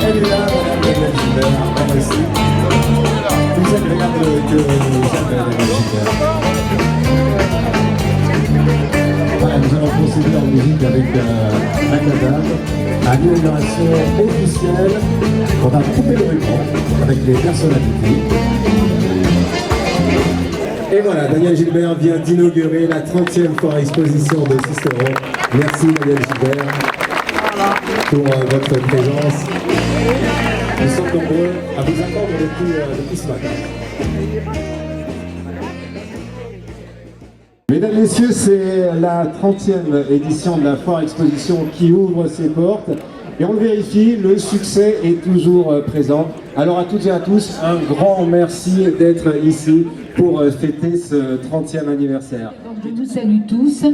Elle est là, madame Danielle Gilbert, elle aussi. Plus agréable que jamais, Danielle Gilbert. Voilà, nous allons procéder en musique avec Macadam à l'inauguration officielle. On va couper le ruban avec les personnalités. Et voilà, Danielle Gilbert vient d'inaugurer la 30e foire exposition de Sisteron. Merci Danielle Gilbert pour votre présence. Nous sommes nombreux à vous attendre depuis ce matin. Mesdames, Messieurs, c'est la 30e édition de la foire exposition qui ouvre ses portes. Et on le vérifie, le succès est toujours présent. Alors à toutes et à tous, un grand merci d'être ici pour fêter ce 30e anniversaire. Je vous salue tous.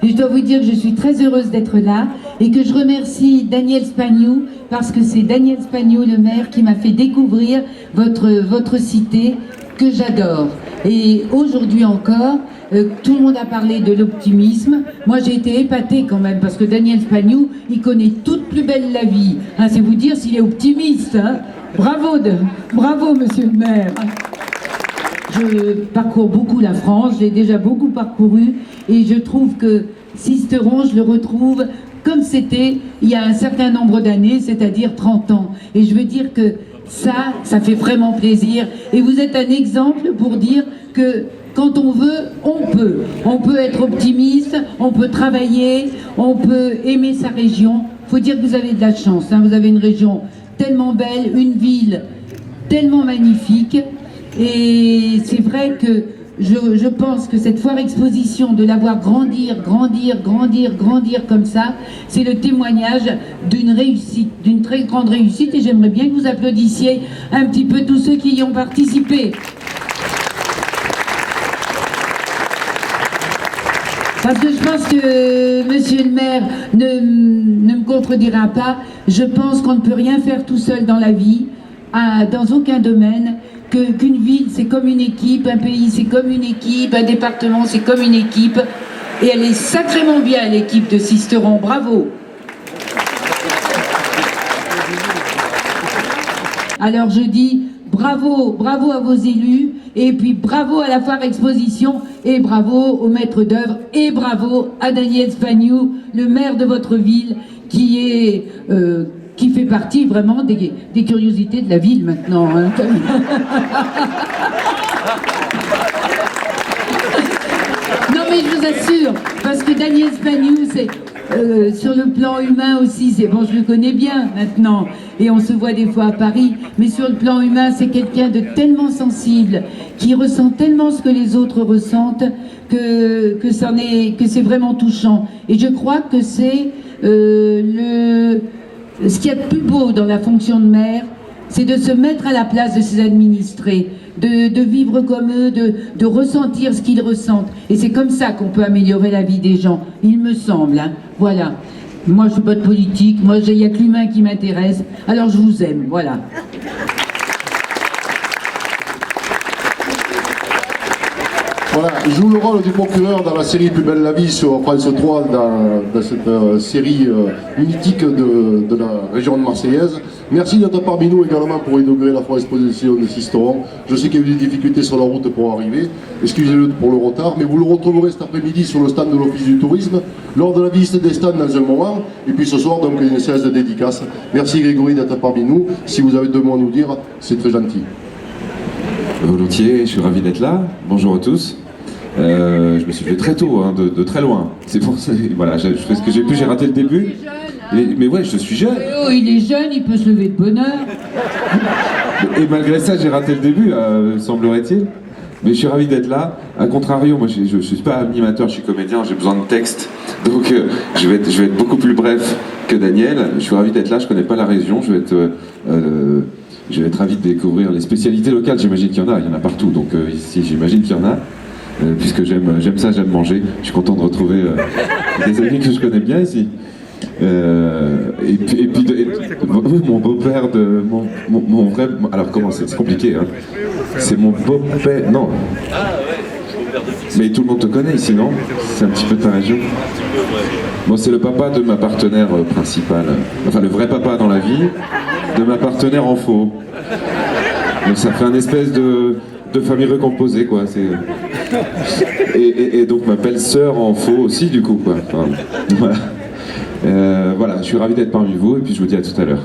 Et je dois vous dire que je suis très heureuse d'être là et que je remercie Daniel Spagnou parce que c'est Daniel Spagnou, le maire, qui m'a fait découvrir votre cité que j'adore. Et aujourd'hui encore, tout le monde a parlé de l'optimisme. Moi, j'ai été épatée quand même parce que Daniel Spagnou, il connaît toute plus belle la vie. Hein, c'est vous dire s'il est optimiste. Hein. Bravo, monsieur le maire. Je parcours beaucoup la France, j'ai déjà beaucoup parcouru et je trouve que Sisteron, je le retrouve comme c'était il y a un certain nombre d'années, c'est-à-dire 30 ans. Et je veux dire que ça fait vraiment plaisir. Et vous êtes un exemple pour dire que quand on veut, on peut. On peut être optimiste, on peut travailler, on peut aimer sa région. Il faut dire que vous avez de la chance, hein. Vous avez une région tellement belle, une ville tellement magnifique. Et c'est vrai que je pense que cette foire exposition, de la voir grandir comme ça, c'est le témoignage d'une réussite, d'une très grande réussite. Et j'aimerais bien que vous applaudissiez un petit peu tous ceux qui y ont participé. Parce que je pense que monsieur le maire ne me contredira pas. Je pense qu'on ne peut rien faire tout seul dans la vie, dans aucun domaine. Qu'une ville, c'est comme une équipe, un pays, c'est comme une équipe, un département, c'est comme une équipe. Et elle est sacrément bien, l'équipe de Sisteron. Bravo. Alors je dis bravo à vos élus, et puis bravo à la foire exposition, et bravo au maître d'œuvre, et bravo à Daniel Spagnou, le maire de votre ville, qui fait partie vraiment des curiosités de la ville maintenant. Hein. Non mais je vous assure, parce que Daniel Spagnou, c'est sur le plan humain aussi, bon, je le connais bien maintenant, et on se voit des fois à Paris, mais sur le plan humain, c'est quelqu'un de tellement sensible, qui ressent tellement ce que les autres ressentent, que c'est vraiment touchant. Et je crois que c'est ce qu'il y a de plus beau dans la fonction de maire, c'est de se mettre à la place de ses administrés, de vivre comme eux, de ressentir ce qu'ils ressentent. Et c'est comme ça qu'on peut améliorer la vie des gens, il me semble. Hein. Voilà. Moi, je ne suis pas de politique, moi, il n'y a que l'humain qui m'intéresse. Alors, je vous aime, voilà. Voilà, il joue le rôle du procureur dans la série Plus belle la vie sur France 3, dans cette série mythique de la région de Marseillaise. Merci d'être parmi nous également pour inaugurer la foire exposition de Sisteron. Je sais qu'il y a eu des difficultés sur la route pour arriver, excusez-le pour le retard, mais vous le retrouverez cet après-midi sur le stand de l'Office du tourisme, lors de la visite des stands dans un moment, et puis ce soir donc une séance de dédicace. Merci Grégory d'être parmi nous, si vous avez deux mots à nous dire, c'est très gentil. Volontiers, je suis ravi d'être là. Bonjour à tous. Je me suis fait très tôt, hein, de très loin. C'est pour ça, voilà, je fais ce que j'ai pu, j'ai raté le début. Mais ouais, je suis jeune. Oh, il est jeune, il peut se lever de bonne heure. Et malgré ça, j'ai raté le début, semblerait-il. Mais je suis ravi d'être là. A contrario, moi je ne suis pas animateur, je suis comédien, j'ai besoin de texte. Donc je vais être beaucoup plus bref que Daniel. Je suis ravi d'être là, je ne connais pas la région. Je vais être ravi de découvrir les spécialités locales. J'imagine qu'il y en a partout. Donc ici, j'imagine qu'il y en a. Puisque j'aime ça, j'aime manger. Je suis content de retrouver des amis que je connais bien ici. Et puis mon beau-père mon vrai... Alors comment c'est compliqué, hein. C'est mon beau-père... Non. Mais tout le monde te connaît ici, non? C'est un petit peu ta région. Bon, c'est le papa de ma partenaire principale, enfin le vrai papa dans la vie, de ma partenaire en faux. Donc ça fait un espèce de famille recomposée, quoi. Et donc ma belle-sœur en faux aussi, du coup, quoi. Enfin, voilà. Voilà, je suis ravi d'être parmi vous et puis je vous dis à tout à l'heure.